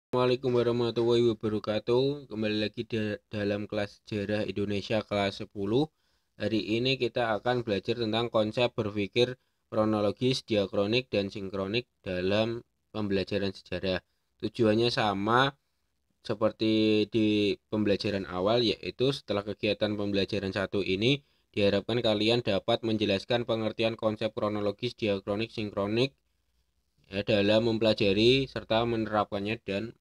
Assalamualaikum warahmatullahi wabarakatuh. Kembali lagi dalam kelas sejarah Indonesia kelas 10. Hari ini kita akan belajar tentang konsep berpikir kronologis, diakronik, dan sinkronik dalam pembelajaran sejarah. Tujuannya sama seperti di pembelajaran awal, yaitu setelah kegiatan pembelajaran satu ini diharapkan kalian dapat menjelaskan pengertian konsep kronologis, diakronik, sinkronik dalam mempelajari serta menerapkannya dan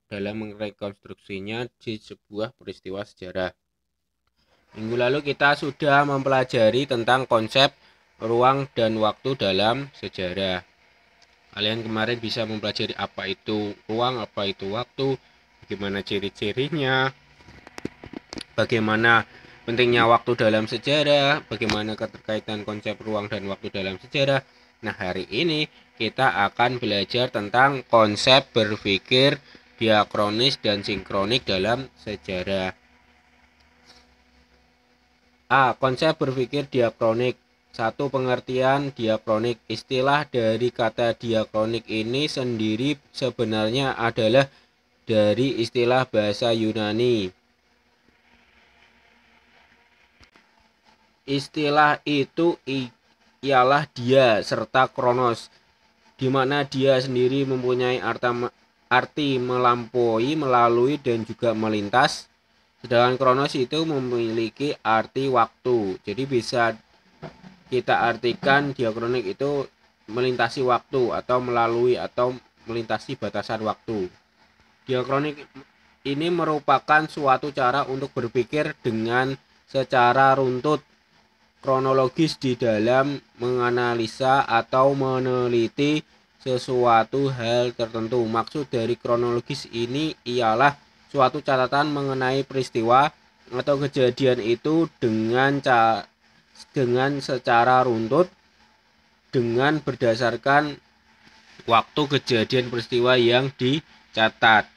dalam merekonstruksinya di sebuah peristiwa sejarah. Minggu lalu kita sudah mempelajari tentang konsep ruang dan waktu dalam sejarah. Kalian kemarin bisa mempelajari apa itu ruang, apa itu waktu, bagaimana ciri-cirinya, bagaimana pentingnya waktu dalam sejarah, bagaimana keterkaitan konsep ruang dan waktu dalam sejarah. Nah, hari ini kita akan belajar tentang konsep berpikir diakronis dan sinkronik dalam sejarah. Konsep berpikir diakronik. Satu, pengertian diakronik. Istilah dari kata diakronik ini sendiri sebenarnya adalah dari istilah bahasa Yunani. Istilah itu ialah dia serta kronos, di mana dia sendiri mempunyai arti melampaui, melalui, dan juga melintas. Sedangkan kronos itu memiliki arti waktu. Jadi bisa kita artikan diakronik itu melintasi waktu atau melalui atau melintasi batasan waktu. Diakronik ini merupakan suatu cara untuk berpikir dengan secara runtut kronologis di dalam menganalisa atau meneliti sesuatu hal tertentu. Maksud dari kronologis ini ialah suatu catatan mengenai peristiwa atau kejadian itu dengan secara runtut dengan berdasarkan waktu kejadian peristiwa yang dicatat.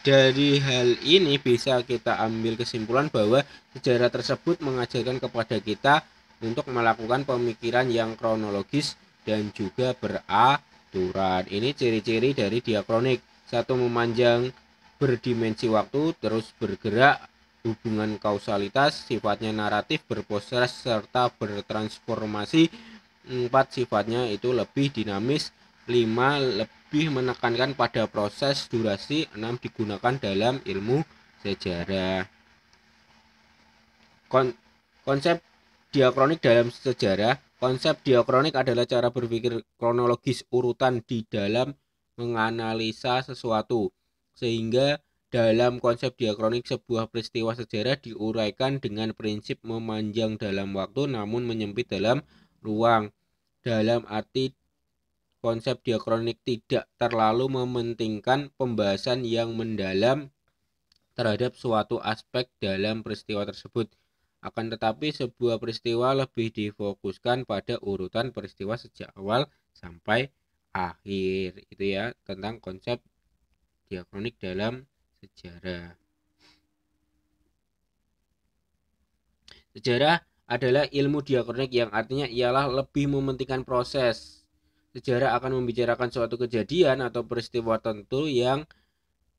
Dari hal ini bisa kita ambil kesimpulan bahwa sejarah tersebut mengajarkan kepada kita untuk melakukan pemikiran yang kronologis dan juga beraturan. Ini ciri-ciri dari diakronik. Satu, memanjang berdimensi waktu, terus bergerak, hubungan kausalitas, sifatnya naratif, berproses serta bertransformasi. 4, sifatnya itu lebih dinamis. 5, lebih menekankan pada proses durasi. 6, digunakan dalam ilmu sejarah. Konsep diakronik dalam sejarah. Konsep diakronik adalah cara berpikir kronologis urutan di dalam menganalisa sesuatu, sehingga dalam konsep diakronik sebuah peristiwa sejarah diuraikan dengan prinsip memanjang dalam waktu namun menyempit dalam ruang. Dalam arti konsep diakronik tidak terlalu mementingkan pembahasan yang mendalam terhadap suatu aspek dalam peristiwa tersebut. Akan tetapi sebuah peristiwa lebih difokuskan pada urutan peristiwa sejak awal sampai akhir. Itu ya tentang konsep diakronik dalam sejarah. Sejarah adalah ilmu diakronik yang artinya ialah lebih mementingkan proses. Sejarah akan membicarakan suatu kejadian atau peristiwa tertentu yang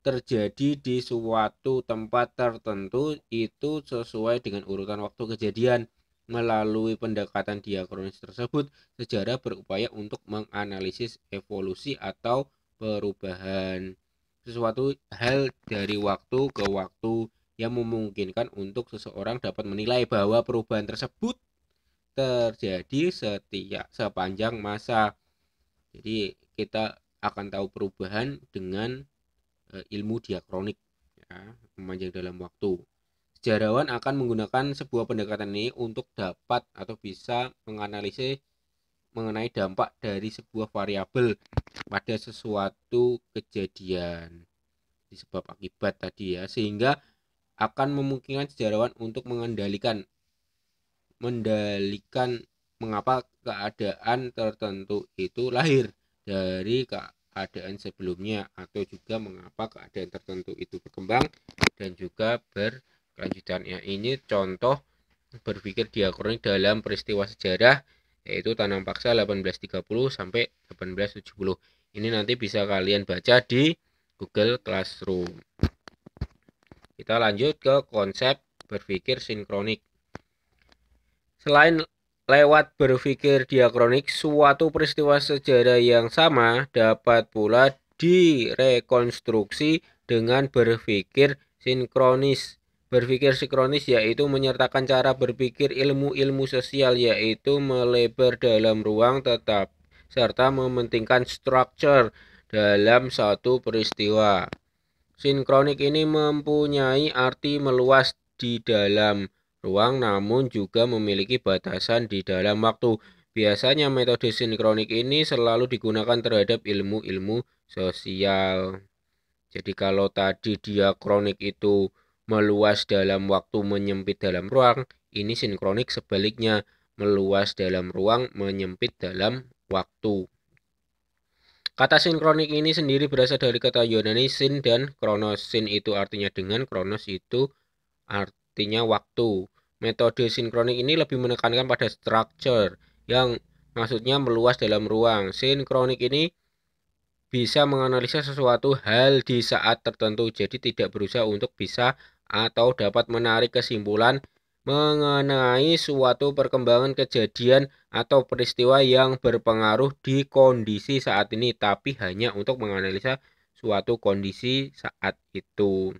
terjadi di suatu tempat tertentu itu sesuai dengan urutan waktu kejadian. Melalui pendekatan diakronis tersebut, sejarah berupaya untuk menganalisis evolusi atau perubahan sesuatu hal dari waktu ke waktu yang memungkinkan untuk seseorang dapat menilai bahwa perubahan tersebut terjadi sepanjang masa. Jadi kita akan tahu perubahan dengan ilmu diakronik, ya, memanjang dalam waktu. Sejarawan akan menggunakan sebuah pendekatan ini untuk dapat atau bisa menganalisis mengenai dampak dari sebuah variabel pada sesuatu kejadian di sebab akibat tadi ya, sehingga akan memungkinkan sejarawan untuk mendalikan mengapa keadaan tertentu itu lahir dari keadaan sebelumnya atau juga mengapa keadaan tertentu itu berkembang dan juga berkelanjutan. Ya, ini contoh berpikir diakronik dalam peristiwa sejarah yaitu Tanam Paksa 1830 sampai 1870. Ini nanti bisa kalian baca di Google Classroom. Kita lanjut ke konsep berpikir sinkronik. Selain lewat berpikir diakronik, suatu peristiwa sejarah yang sama dapat pula direkonstruksi dengan berpikir sinkronis. Berpikir sinkronis yaitu menyertakan cara berpikir ilmu-ilmu sosial, yaitu melebar dalam ruang tetap serta mementingkan struktur dalam satu peristiwa. Sinkronik ini mempunyai arti meluas di dalam ruang namun juga memiliki batasan di dalam waktu. Biasanya metode sinkronik ini selalu digunakan terhadap ilmu-ilmu sosial. Jadi kalau tadi diakronik itu meluas dalam waktu, menyempit dalam ruang, ini sinkronik sebaliknya, meluas dalam ruang, menyempit dalam waktu. Kata sinkronik ini sendiri berasal dari kata Yunani sin dan kronos. Sin itu artinya dengan, kronos itu artinya waktu. Metode sinkronik ini lebih menekankan pada structure yang maksudnya meluas dalam ruang. Sinkronik ini bisa menganalisa sesuatu hal di saat tertentu, jadi tidak berusaha untuk bisa atau dapat menarik kesimpulan mengenai suatu perkembangan kejadian atau peristiwa yang berpengaruh di kondisi saat ini, tapi hanya untuk menganalisa suatu kondisi saat itu.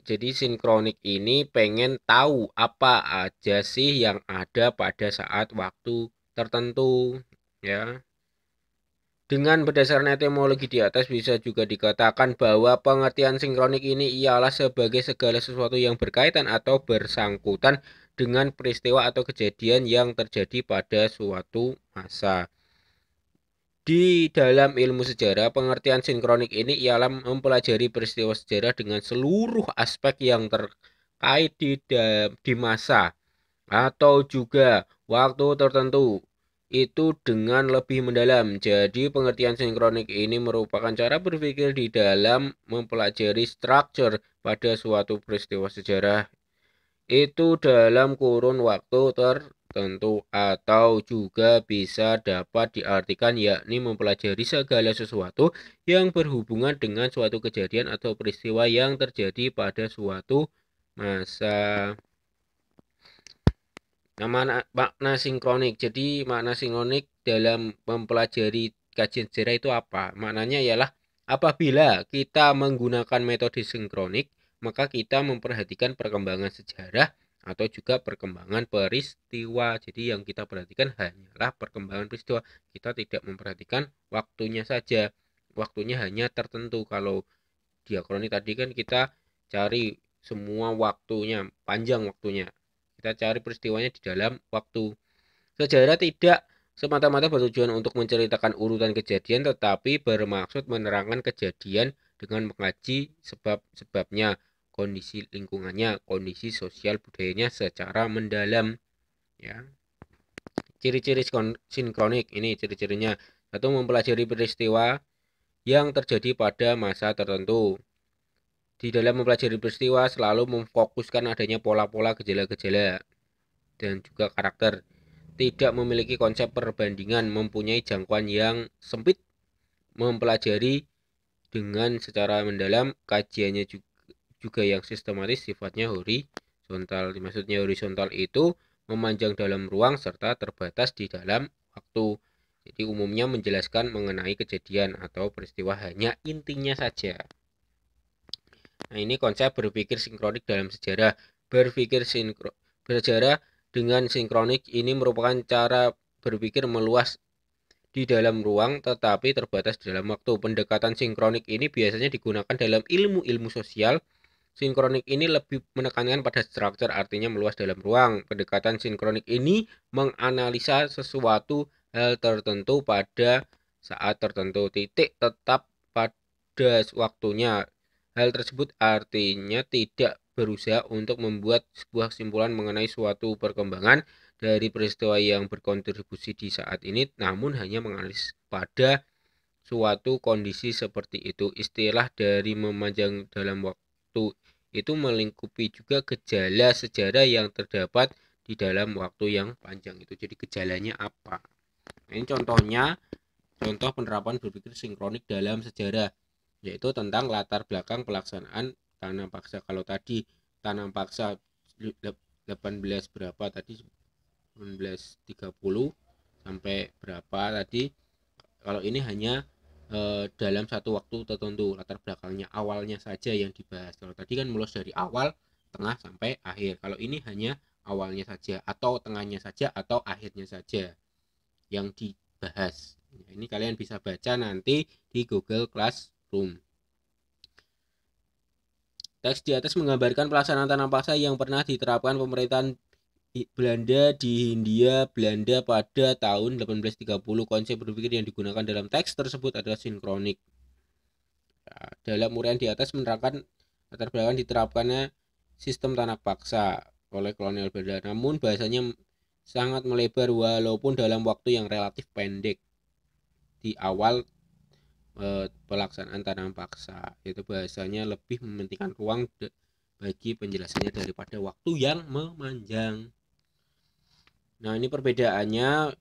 Jadi sinkronik ini pengen tahu apa aja sih yang ada pada saat waktu tertentu, ya. Dengan berdasarkan etimologi di atas bisa juga dikatakan bahwa pengertian sinkronik ini ialah sebagai segala sesuatu yang berkaitan atau bersangkutan dengan peristiwa atau kejadian yang terjadi pada suatu masa. Di dalam ilmu sejarah, pengertian sinkronik ini ialah mempelajari peristiwa sejarah dengan seluruh aspek yang terkait di masa atau juga waktu tertentu itu dengan lebih mendalam. Jadi pengertian sinkronik ini merupakan cara berpikir di dalam mempelajari struktur pada suatu peristiwa sejarah itu dalam kurun waktu tertentu, atau juga bisa dapat diartikan yakni mempelajari segala sesuatu yang berhubungan dengan suatu kejadian atau peristiwa yang terjadi pada suatu masa. Nah, makna sinkronik. Jadi makna sinkronik dalam mempelajari kajian sejarah itu apa? Maknanya ialah apabila kita menggunakan metode sinkronik, maka kita memperhatikan perkembangan sejarah atau juga perkembangan peristiwa. Jadi yang kita perhatikan hanyalah perkembangan peristiwa. Kita tidak memperhatikan waktunya saja. Waktunya hanya tertentu. Kalau diakronik tadi kan kita cari semua waktunya, panjang waktunya. Kita cari peristiwanya di dalam waktu. Sejarah tidak semata-mata bertujuan untuk menceritakan urutan kejadian, tetapi bermaksud menerangkan kejadian dengan mengkaji sebab-sebabnya, kondisi lingkungannya, kondisi sosial budayanya secara mendalam. Ya. Ciri-ciri sinkronik ini ciri-cirinya. Satu, mempelajari peristiwa yang terjadi pada masa tertentu. Di dalam mempelajari peristiwa selalu memfokuskan adanya pola-pola, gejala-gejala, dan juga karakter. Tidak memiliki konsep perbandingan, mempunyai jangkauan yang sempit, mempelajari dengan secara mendalam, kajiannya juga yang sistematis, sifatnya horizontal. Maksudnya horizontal itu memanjang dalam ruang serta terbatas di dalam waktu. Jadi umumnya menjelaskan mengenai kejadian atau peristiwa hanya intinya saja. Nah, ini konsep berpikir sinkronik dalam sejarah. Berpikir bersejarah dengan sinkronik ini merupakan cara berpikir meluas di dalam ruang tetapi terbatas di dalam waktu. Pendekatan sinkronik ini biasanya digunakan dalam ilmu-ilmu sosial. Sinkronik ini lebih menekankan pada struktur, artinya meluas dalam ruang. Pendekatan sinkronik ini menganalisa sesuatu hal tertentu pada saat tertentu, titik tetap pada waktunya. Hal tersebut artinya tidak berusaha untuk membuat sebuah kesimpulan mengenai suatu perkembangan dari peristiwa yang berkontribusi di saat ini, namun hanya menganalisis pada suatu kondisi seperti itu. Istilah dari memanjang dalam waktu itu melingkupi juga gejala sejarah yang terdapat di dalam waktu yang panjang itu. Jadi gejalanya apa? Ini contohnya contoh penerapan berpikir sinkronik dalam sejarah, yaitu tentang latar belakang pelaksanaan tanam paksa. Kalau tadi tanam paksa 18 berapa tadi, 1930 sampai berapa tadi, kalau ini hanya dalam satu waktu tertentu, latar belakangnya awalnya saja yang dibahas. Kalau tadi kan mulai dari awal, tengah sampai akhir. Kalau ini hanya awalnya saja atau tengahnya saja atau akhirnya saja yang dibahas. Ini kalian bisa baca nanti di Google Classroom. Teks di atas menggambarkan pelaksanaan tanam paksa yang pernah diterapkan pemerintahan Belanda di Hindia Belanda pada tahun 1830. Konsep berpikir yang digunakan dalam teks tersebut adalah sinkronik. Nah, dalam uraian di atas menerangkan latar belakang diterapkannya sistem tanam paksa oleh kolonial Belanda, namun bahasanya sangat melebar walaupun dalam waktu yang relatif pendek di awal pelaksanaan tanam paksa. Itu bahasanya lebih mementingkan ruang bagi penjelasannya daripada waktu yang memanjang. Nah, ini perbedaannya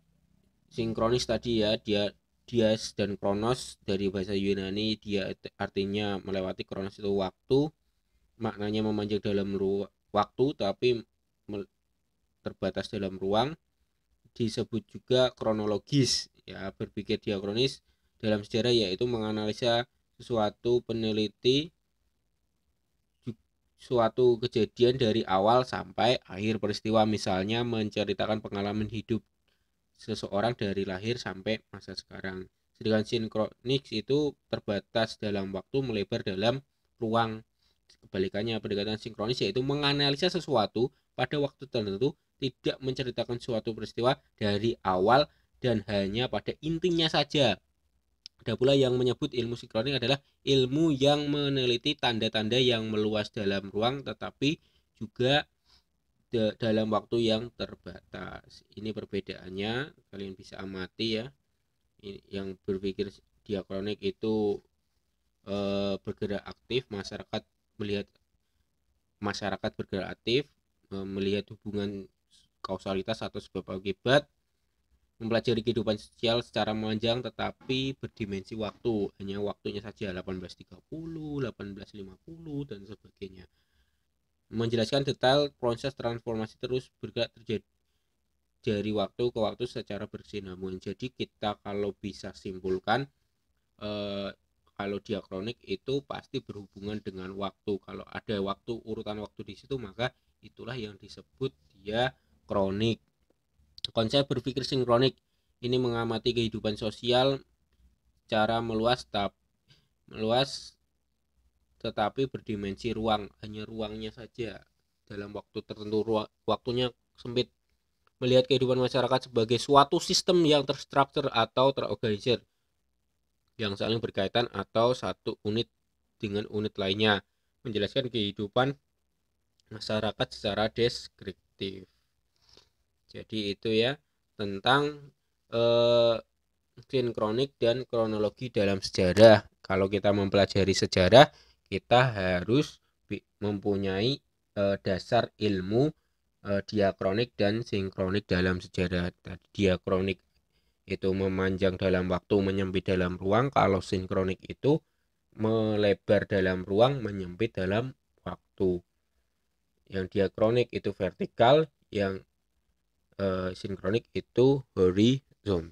sinkronis tadi ya, dias dan kronos dari bahasa Yunani. Dia artinya melewati, kronos itu waktu, maknanya memanjang dalam waktu tapi terbatas dalam ruang. Disebut juga kronologis ya, berpikir diakronis dalam sejarah yaitu menganalisa sesuatu, peneliti suatu kejadian dari awal sampai akhir peristiwa, misalnya menceritakan pengalaman hidup seseorang dari lahir sampai masa sekarang. Sedangkan sinkronis itu terbatas dalam waktu, melebar dalam ruang. Kebalikannya, pendekatan sinkronis yaitu menganalisa sesuatu pada waktu tertentu, tidak menceritakan suatu peristiwa dari awal dan hanya pada intinya saja. Ada pula yang menyebut ilmu sinkronik adalah ilmu yang meneliti tanda-tanda yang meluas dalam ruang tetapi juga dalam waktu yang terbatas. Ini perbedaannya, kalian bisa amati ya. Yang berpikir diakronik itu bergerak aktif, melihat masyarakat bergerak aktif, melihat hubungan kausalitas atau sebab akibat, mempelajari kehidupan sosial secara memanjang tetapi berdimensi waktu, hanya waktunya saja 1830, 1850 dan sebagainya. Menjelaskan detail proses transformasi terus bergerak terjadi dari waktu ke waktu secara bersinambungan. Jadi kita kalau bisa simpulkan, kalau diakronik itu pasti berhubungan dengan waktu. Kalau ada waktu, urutan waktu di situ, maka itulah yang disebut diakronik. Konsep berpikir sinkronik ini mengamati kehidupan sosial secara meluas tetapi berdimensi ruang, hanya ruangnya saja dalam waktu tertentu, waktunya sempit. Melihat kehidupan masyarakat sebagai suatu sistem yang terstruktur atau terorganisir, yang saling berkaitan atau satu unit dengan unit lainnya. Menjelaskan kehidupan masyarakat secara deskriptif. Jadi itu ya tentang sinkronik dan kronologi dalam sejarah. Kalau kita mempelajari sejarah, kita harus mempunyai dasar ilmu diakronik dan sinkronik dalam sejarah. Diakronik itu memanjang dalam waktu, menyempit dalam ruang. Kalau sinkronik itu melebar dalam ruang, menyempit dalam waktu. Yang diakronik itu vertikal, yang sinkronik itu horizontal.